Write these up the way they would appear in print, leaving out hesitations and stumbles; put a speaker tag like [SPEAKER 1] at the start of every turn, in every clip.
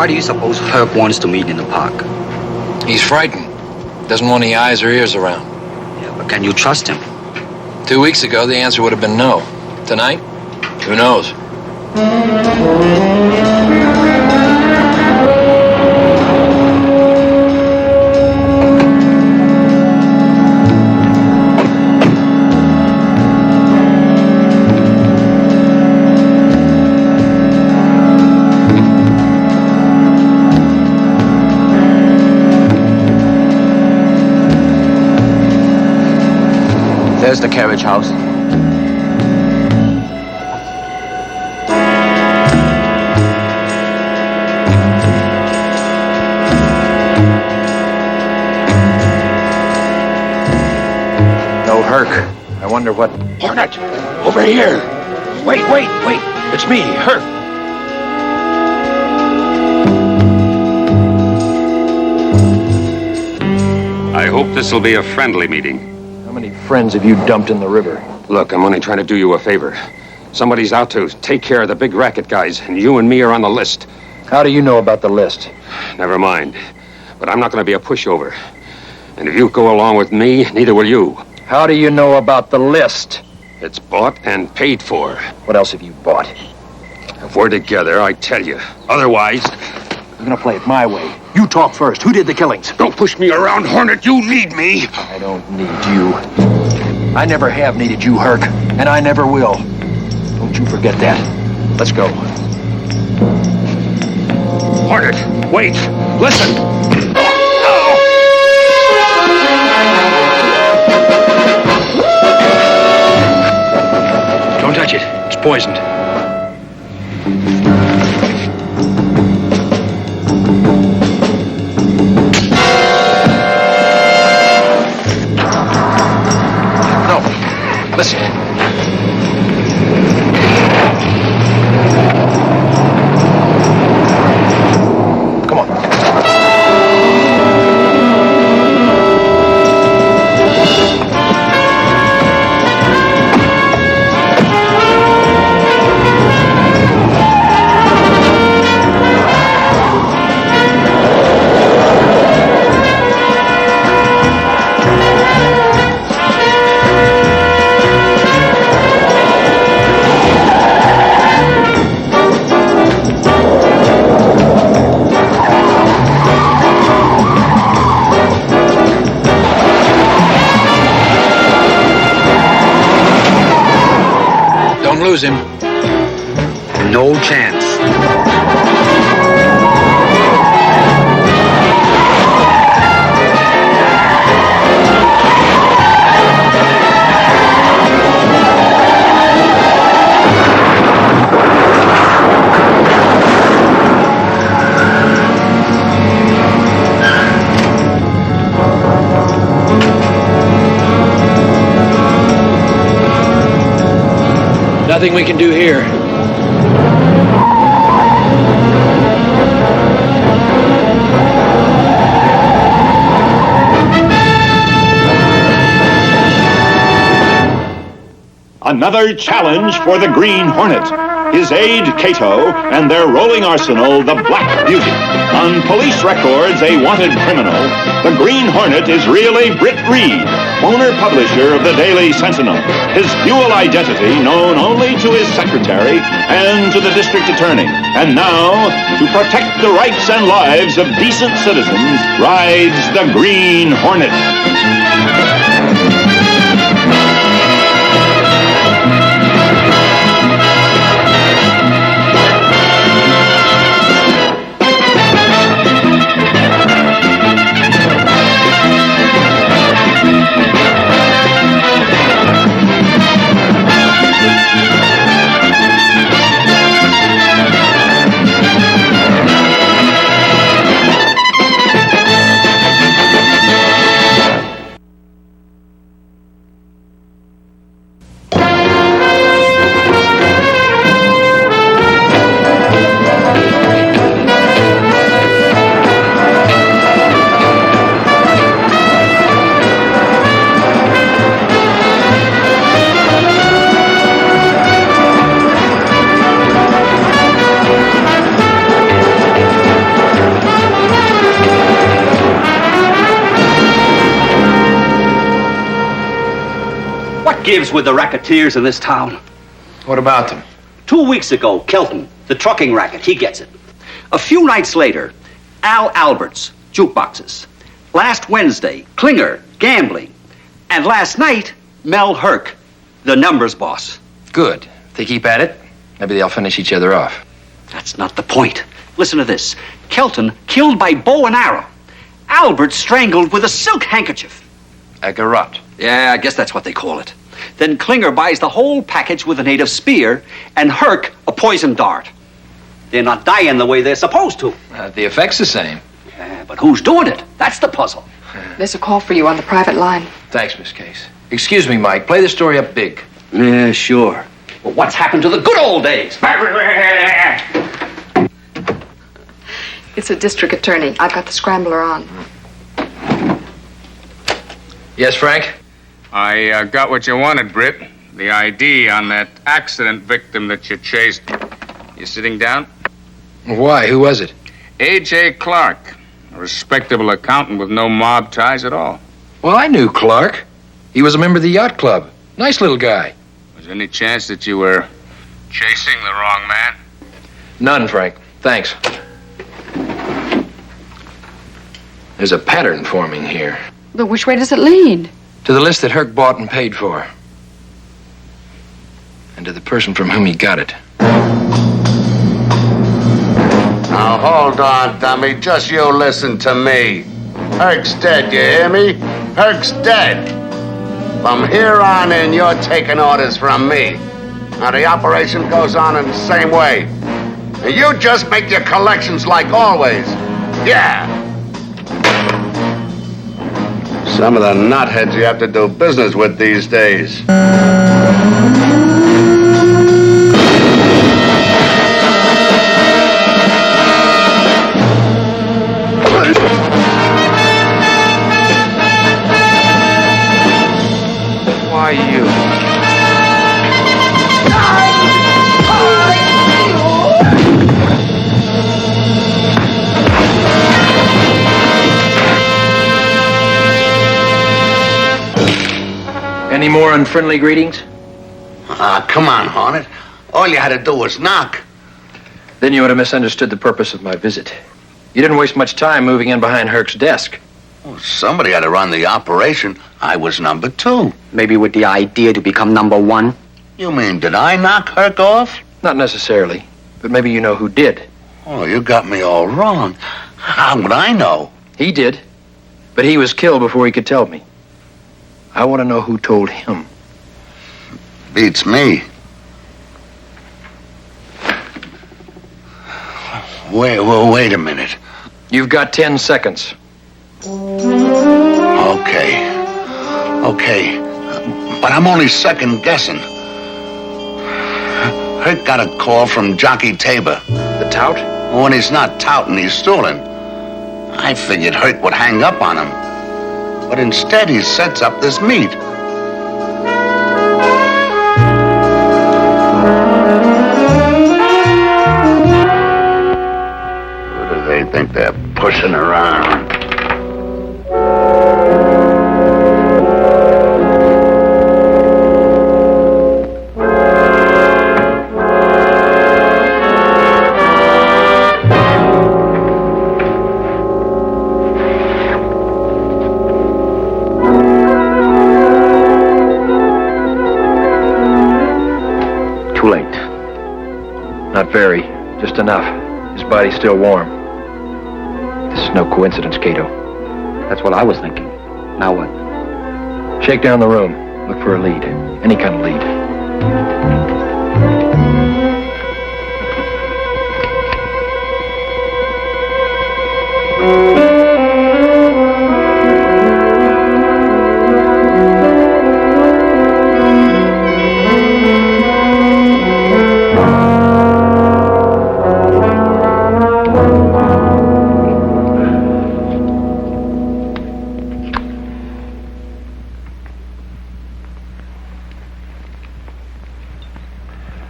[SPEAKER 1] Why do you suppose Herc wants to meet in the park?
[SPEAKER 2] He's frightened. Doesn't want any eyes or ears around.
[SPEAKER 1] Yeah, but can you trust him?
[SPEAKER 2] 2 weeks ago, the answer would have been no. Tonight, who knows?
[SPEAKER 3] There's the carriage house. No Herc. I wonder what...
[SPEAKER 4] Hornet! Over here! Wait! It's me, Herc.
[SPEAKER 5] I hope this will be a friendly meeting.
[SPEAKER 3] How many friends have you dumped in the river?
[SPEAKER 5] Look, I'm only trying to do you a favor. Somebody's out to take care of the big racket guys, and you and me are on the list.
[SPEAKER 3] How do you know about the list?
[SPEAKER 5] Never mind. But I'm not going to be a pushover. And if you go along with me, neither will you.
[SPEAKER 3] How do you know about the list?
[SPEAKER 5] It's bought and paid for.
[SPEAKER 3] What else have you bought?
[SPEAKER 5] If we're together, I tell you. Otherwise...
[SPEAKER 3] I'm gonna play it my way. You talk first. Who did the killings?
[SPEAKER 5] Don't push me around, Hornet. You need me.
[SPEAKER 3] I don't need you. I never have needed you, Herc, and I never will. Don't you forget that. Let's go.
[SPEAKER 5] Hornet, wait. Listen.
[SPEAKER 4] Don't touch it. It's poisoned.
[SPEAKER 3] Listen. Come on.
[SPEAKER 2] Lose him.
[SPEAKER 1] No chance.
[SPEAKER 4] Nothing we can do here.
[SPEAKER 6] Another challenge for the Green Hornet. His aide, Cato, and their rolling arsenal, the Black Beauty. On police records, a wanted criminal, the Green Hornet is really Britt Reed, owner publisher of the Daily Sentinel. His dual identity known only to his secretary and to the district attorney. And now, to protect the rights and lives of decent citizens, rides the Green Hornet.
[SPEAKER 7] gives with the racketeers in this town.
[SPEAKER 2] What about them?
[SPEAKER 7] 2 weeks ago, Kelton, the trucking racket, he gets it. A few nights later, Al Alberts, jukeboxes. Last Wednesday, Klinger, gambling. And last night, Mel Herc, the numbers boss.
[SPEAKER 2] Good. If they keep at it, maybe they'll finish each other off.
[SPEAKER 7] That's not the point. Listen to this. Kelton killed by bow and arrow. Albert strangled with a silk handkerchief.
[SPEAKER 2] A garrote.
[SPEAKER 7] Yeah, I guess that's what they call it. Then Klinger buys the whole package with a native spear, and Herc a poison dart. They're not dying the way they're supposed to.
[SPEAKER 2] The effect's the same.
[SPEAKER 7] Yeah, but who's doing it? That's the puzzle.
[SPEAKER 8] There's a call for you on the private line.
[SPEAKER 2] Thanks, Miss Case. Excuse me, Mike. Play the story up big.
[SPEAKER 7] Yeah, sure. But what's happened to the good old days?
[SPEAKER 8] It's a district attorney. I've got the scrambler on.
[SPEAKER 2] Yes, Frank?
[SPEAKER 9] I got what you wanted, Britt. The ID on that accident victim that you chased. You sitting down?
[SPEAKER 2] Why? Who was it?
[SPEAKER 9] A.J. Clark, a respectable accountant with no mob ties at all.
[SPEAKER 2] Well, I knew Clark. He was a member of the yacht club. Nice little guy.
[SPEAKER 9] Was there any chance that you were chasing the wrong man?
[SPEAKER 2] None, Frank. Thanks. There's a pattern forming here.
[SPEAKER 8] But which way does it lead?
[SPEAKER 2] To the list that Herc bought and paid for. And to the person from whom he got it.
[SPEAKER 10] Now, hold on, dummy. Just you listen to me. Herc's dead, you hear me? Herc's dead. From here on in, you're taking orders from me. Now, the operation goes on in the same way. And you just make your collections like always. Yeah. Some of the nutheads you have to do business with these days.
[SPEAKER 2] Why you? Any more unfriendly greetings?
[SPEAKER 10] Come on, Hornet. All you had to do was knock.
[SPEAKER 2] Then you would have misunderstood the purpose of my visit. You didn't waste much time moving in behind Herc's desk.
[SPEAKER 10] Well, somebody had to run the operation. I was number 2.
[SPEAKER 1] Maybe with the idea to become number 1.
[SPEAKER 10] You mean, did I knock Herc off?
[SPEAKER 2] Not necessarily, but maybe you know who did.
[SPEAKER 10] Oh, you got me all wrong. How would I know?
[SPEAKER 2] He did, but he was killed before he could tell me. I want to know who told him.
[SPEAKER 10] Beats me. Wait a minute.
[SPEAKER 2] You've got 10 seconds.
[SPEAKER 10] Okay. But I'm only second guessing. Herc got a call from Jockey Tabor.
[SPEAKER 2] The tout?
[SPEAKER 10] When he's not touting, he's stooling. I figured Herc would hang up on him. But instead, he sets up this meet. Who do they think they're pushing around?
[SPEAKER 1] Too late.
[SPEAKER 2] Not very. Just enough. His body's still warm. This is no coincidence, Cato.
[SPEAKER 1] That's what I was thinking. Now what?
[SPEAKER 2] Shake down the room. Look for a lead. Any kind of lead.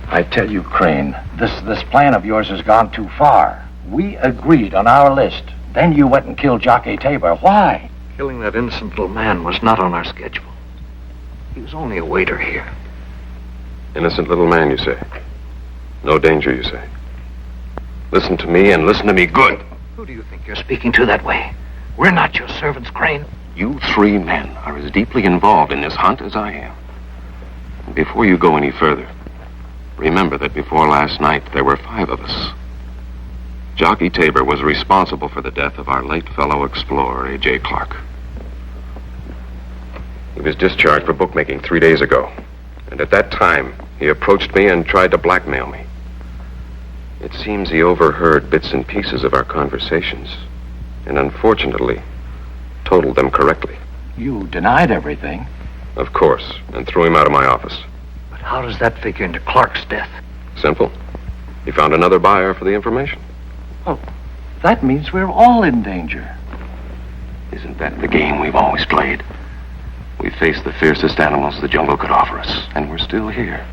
[SPEAKER 4] I tell you, Crane, this plan of yours has gone too far. We agreed on our list. Then you went and killed Jockey Tabor. Why?
[SPEAKER 3] Killing that innocent little man was not on our schedule. He was only a waiter here.
[SPEAKER 5] Innocent little man, you say? No danger, you say? Listen to me, and listen to me good.
[SPEAKER 3] Who do you think you're speaking to that way? We're not your servants, Crane.
[SPEAKER 5] You 3 men are as deeply involved in this hunt as I am. And before you go any further, remember that before last night, there were 5 of us. Jockey Tabor was responsible for the death of our late fellow explorer, A.J. Clark. He was discharged for bookmaking 3 days ago. And at that time, he approached me and tried to blackmail me. It seems he overheard bits and pieces of our conversations, and unfortunately, totaled them correctly.
[SPEAKER 3] You denied everything.
[SPEAKER 5] Of course, and threw him out of my office.
[SPEAKER 3] But how does that figure into Clark's death?
[SPEAKER 5] Simple. He found another buyer for the information.
[SPEAKER 3] Well, that means we're all in danger.
[SPEAKER 5] Isn't that the game we've always played? We faced the fiercest animals the jungle could offer us, and we're still here.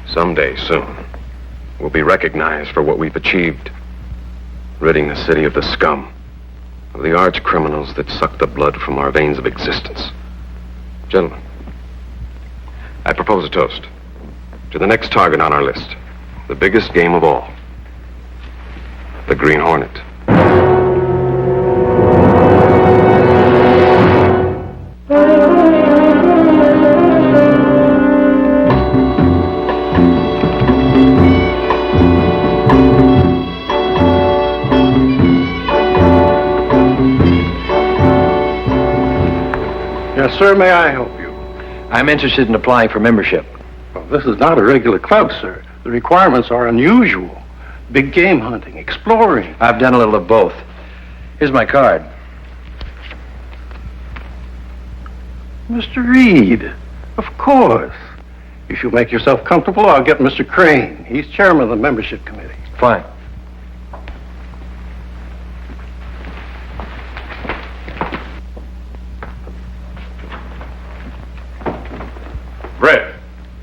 [SPEAKER 5] Someday, soon, we'll be recognized for what we've achieved. Ridding the city of the scum, of the arch criminals that suck the blood from our veins of existence. Gentlemen, I propose a toast to the next target on our list, the biggest game of all, the Green Hornet.
[SPEAKER 11] Yes, sir, may I help you?
[SPEAKER 2] I'm interested in applying for membership.
[SPEAKER 11] Well, this is not a regular club, sir. The requirements are unusual. Big game hunting, exploring.
[SPEAKER 2] I've done a little of both. Here's my card.
[SPEAKER 11] Mr. Reed, of course. If you'll make yourself comfortable, I'll get Mr. Crane. He's chairman of the membership committee.
[SPEAKER 2] Fine.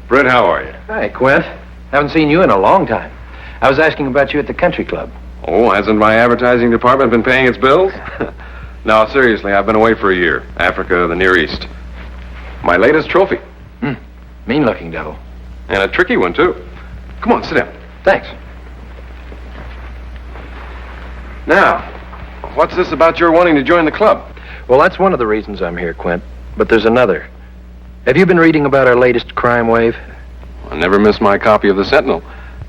[SPEAKER 5] Brett, how are you?
[SPEAKER 2] Hi, Quint. Haven't seen you in a long time. I was asking about you at the country club.
[SPEAKER 5] Oh, hasn't my advertising department been paying its bills? No, seriously, I've been away for a year. Africa, the Near East. My latest trophy.
[SPEAKER 2] Mean-looking devil.
[SPEAKER 5] And a tricky one, too. Come on, sit down.
[SPEAKER 2] Thanks.
[SPEAKER 5] Now, what's this about your wanting to join the club?
[SPEAKER 2] Well, that's one of the reasons I'm here, Quint. But there's another. Have you been reading about our latest crime wave?
[SPEAKER 5] I never missed my copy of the Sentinel.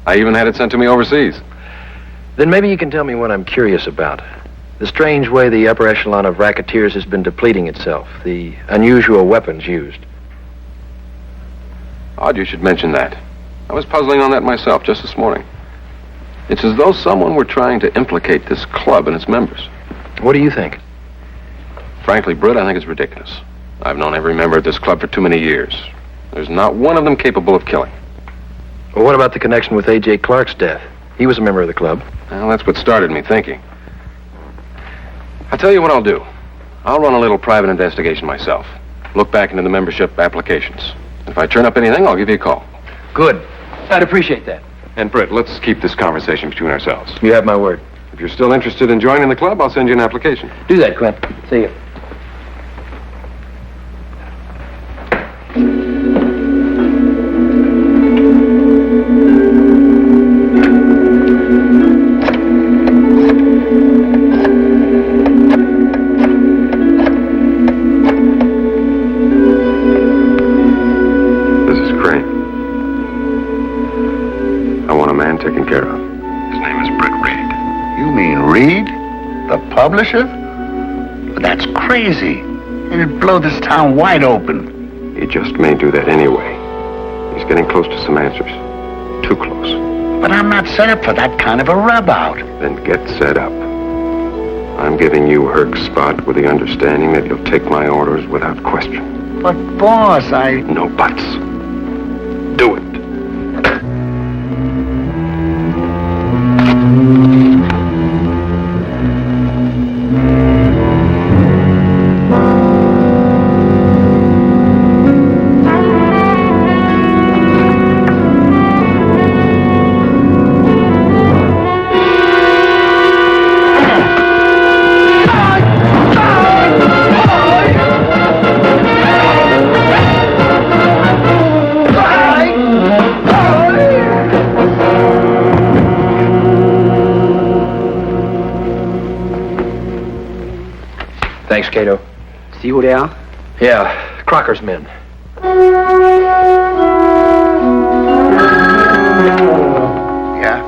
[SPEAKER 5] I even had it sent to me overseas.
[SPEAKER 2] Then maybe you can tell me what I'm curious about. The strange way the upper echelon of racketeers has been depleting itself. The unusual weapons used.
[SPEAKER 5] Odd you should mention that. I was puzzling on that myself just this morning. It's as though someone were trying to implicate this club and its members.
[SPEAKER 2] What do you think?
[SPEAKER 5] Frankly, Britt, I think it's ridiculous. I've known every member of this club for too many years. There's not one of them capable of killing.
[SPEAKER 2] Well, what about the connection with A.J. Clark's death? He was a member of the club.
[SPEAKER 5] Well, that's what started me thinking. I'll tell you what I'll do. I'll run a little private investigation myself. Look back into the membership applications. If I turn up anything, I'll give you a call.
[SPEAKER 2] Good. I'd appreciate that.
[SPEAKER 5] And Britt, let's keep this conversation between ourselves.
[SPEAKER 2] You have my word.
[SPEAKER 5] If you're still interested in joining the club, I'll send you an application.
[SPEAKER 2] Do that, Quint. See you.
[SPEAKER 5] Taken care of. His name is Britt Reed.
[SPEAKER 10] You mean Reed? The publisher? That's crazy. It'd blow this town wide open.
[SPEAKER 5] He just may do that anyway. He's getting close to some answers. Too close.
[SPEAKER 10] But I'm not set up for that kind of a rub-out.
[SPEAKER 5] Then get set up. I'm giving you Herc's spot with the understanding that you'll take my orders without question.
[SPEAKER 10] But, boss,
[SPEAKER 5] No buts. Do it.
[SPEAKER 2] Thanks, Cato.
[SPEAKER 1] See who they are?
[SPEAKER 2] Yeah, Crocker's men.
[SPEAKER 10] Yeah?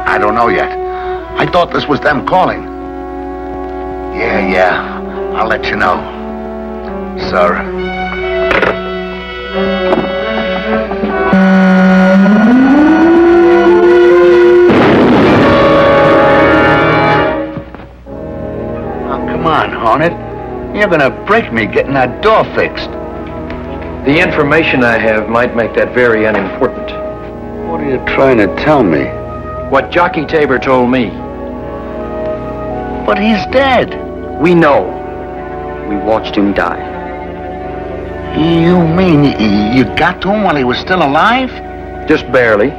[SPEAKER 10] I don't know yet. I thought this was them calling. Yeah. I'll let you know. Sir. Come on, Hornet. You're gonna break me getting that door fixed.
[SPEAKER 2] The information I have might make that very unimportant.
[SPEAKER 10] What are you trying to tell me?
[SPEAKER 2] What Jockey Tabor told me.
[SPEAKER 10] But he's dead.
[SPEAKER 2] We know.
[SPEAKER 1] We watched him die.
[SPEAKER 10] You mean you got to him while he was still alive?
[SPEAKER 2] Just barely.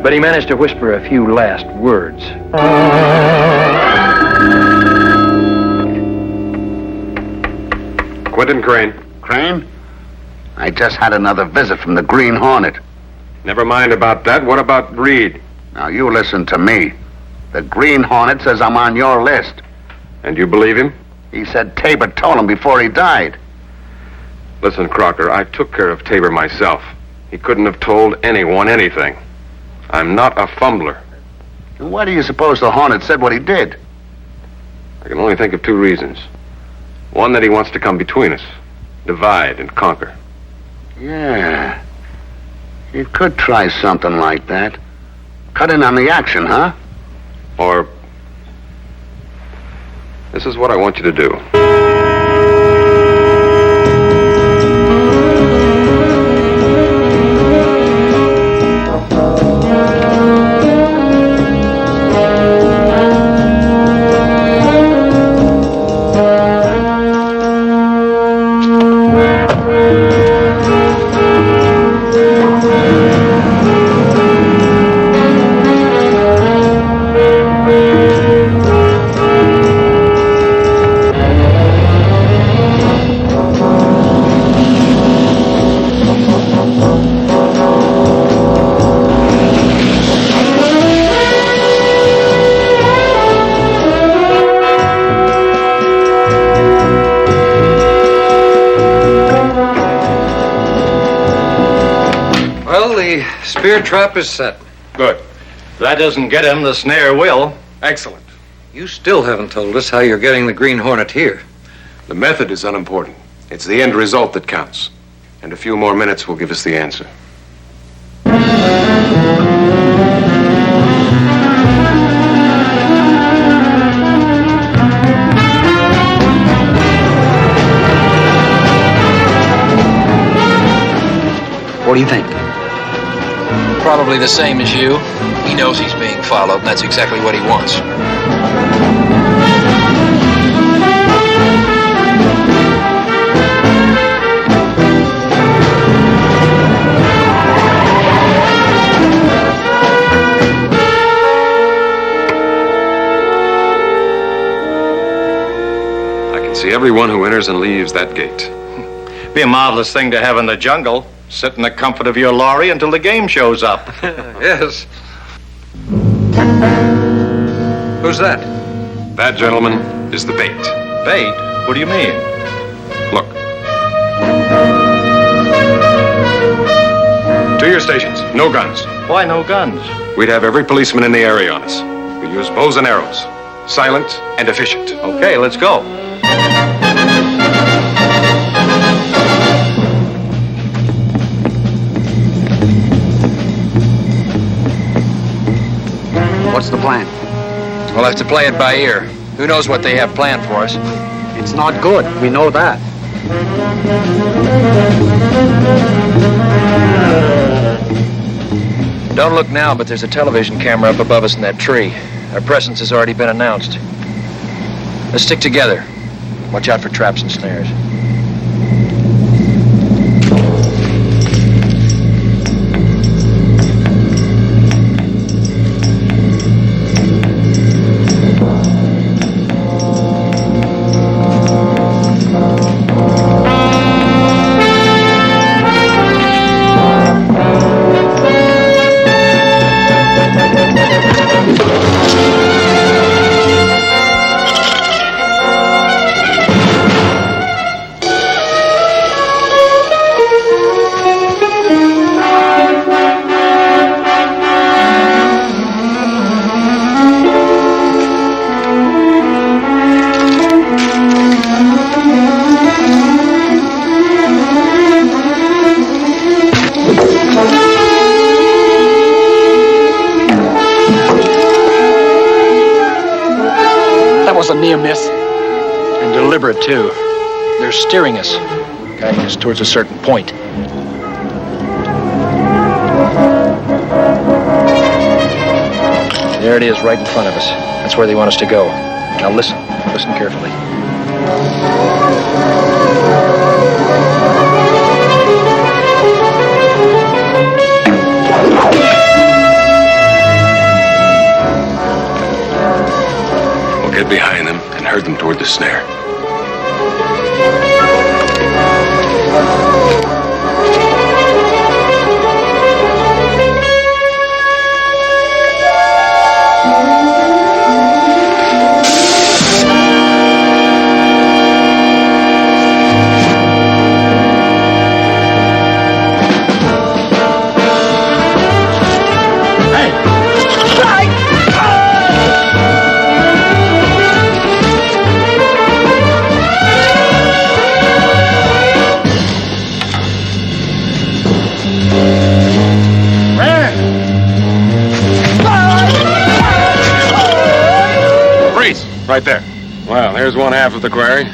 [SPEAKER 2] But he managed to whisper a few last words.
[SPEAKER 5] Quentin Crane.
[SPEAKER 10] Crane? I just had another visit from the Green Hornet.
[SPEAKER 5] Never mind about that. What about Reed?
[SPEAKER 10] Now, you listen to me. The Green Hornet says I'm on your list.
[SPEAKER 5] And you believe him?
[SPEAKER 10] He said Tabor told him before he died.
[SPEAKER 5] Listen, Crocker, I took care of Tabor myself. He couldn't have told anyone anything. I'm not a fumbler.
[SPEAKER 10] And why do you suppose the Hornet said what he did?
[SPEAKER 5] I can only think of two reasons. One, that he wants to come between us. Divide and conquer.
[SPEAKER 10] Yeah. You could try something like that. Cut in on the action, huh?
[SPEAKER 5] Or... this is what I want you to do.
[SPEAKER 12] Spear trap is set.
[SPEAKER 11] Good. If that doesn't get him, the snare will.
[SPEAKER 12] Excellent. You still haven't told us how you're getting the Green Hornet here.
[SPEAKER 5] The method is unimportant. It's the end result that counts. And a few more minutes will give us the answer.
[SPEAKER 7] What do you think?
[SPEAKER 3] Probably the same as you. He knows he's being followed, and that's exactly what he wants.
[SPEAKER 5] I can see everyone who enters and leaves that gate.
[SPEAKER 11] Be a marvelous thing to have in the jungle. Sit in the comfort of your lorry until the game shows up.
[SPEAKER 12] Yes. Who's that?
[SPEAKER 5] That, gentlemen, is the bait.
[SPEAKER 11] Bait? What do you mean?
[SPEAKER 5] Look. To your stations. No guns.
[SPEAKER 11] Why no guns?
[SPEAKER 5] We'd have every policeman in the area on us. We use bows and arrows. Silent and efficient.
[SPEAKER 11] Okay, let's go.
[SPEAKER 7] What's the plan?
[SPEAKER 3] We'll have to play it by ear. Who knows what they have planned for us?
[SPEAKER 1] It's not good. We know that.
[SPEAKER 2] Don't look now, but there's a television camera up above us in that tree. Our presence has already been announced. Let's stick together. Watch out for traps and snares.
[SPEAKER 3] near miss.
[SPEAKER 2] And deliberate, too. They're steering us, guiding us towards a certain point. There it is, right in front of us. That's where they want us to go. Now listen. Listen carefully.
[SPEAKER 5] We'll get behind them and herd them toward the snare. Right there. Well, here's one half of the quarry.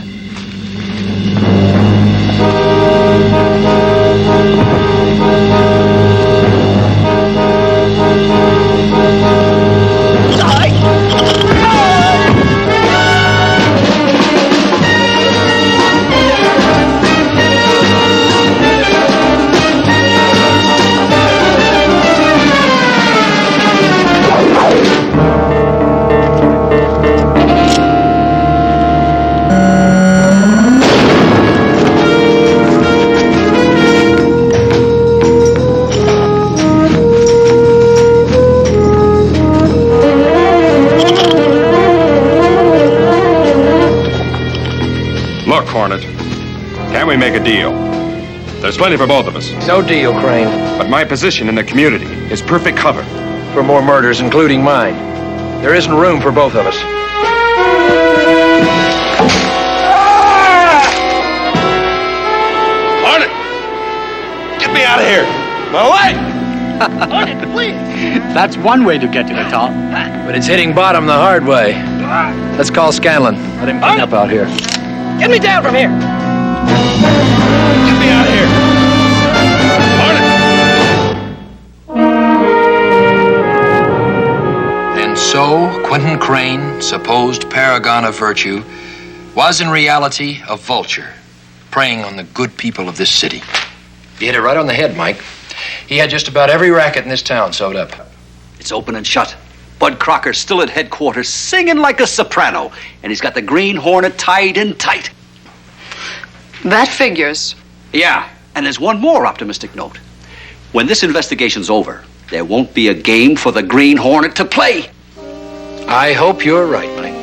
[SPEAKER 13] Hornet, can we make a deal? There's plenty for both of us.
[SPEAKER 2] No deal, Crane.
[SPEAKER 13] But my position in the community is perfect cover.
[SPEAKER 2] For more murders, including mine. There isn't room for both of us.
[SPEAKER 13] Hornet! Get me out of here! My leg!
[SPEAKER 7] Hornet, please! That's one way to get to the top.
[SPEAKER 2] But it's hitting bottom the hard way. Let's call Scanlon. Let him clean up out here.
[SPEAKER 7] Get me down from here!
[SPEAKER 13] Get me out of here!
[SPEAKER 14] And so, Quentin Crane, supposed paragon of virtue, was in reality a vulture, preying on the good people of this city.
[SPEAKER 2] You hit it right on the head, Mike. He had just about every racket in this town sewed up.
[SPEAKER 7] It's open and shut. Bud Crocker's still at headquarters singing like a soprano, and he's got the Green Hornet tied in tight.
[SPEAKER 8] That figures.
[SPEAKER 7] Yeah, and there's one more optimistic note. When this investigation's over, there won't be a game for the Green Hornet to play.
[SPEAKER 2] I hope you're right, Mike.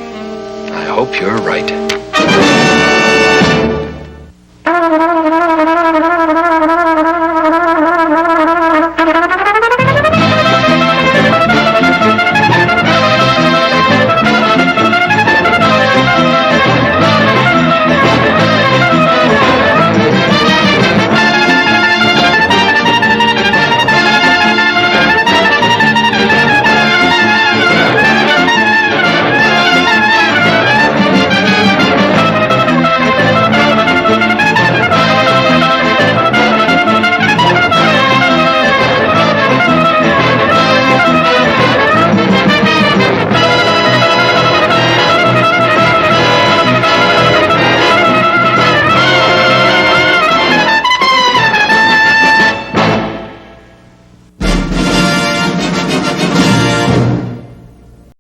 [SPEAKER 2] I hope you're right.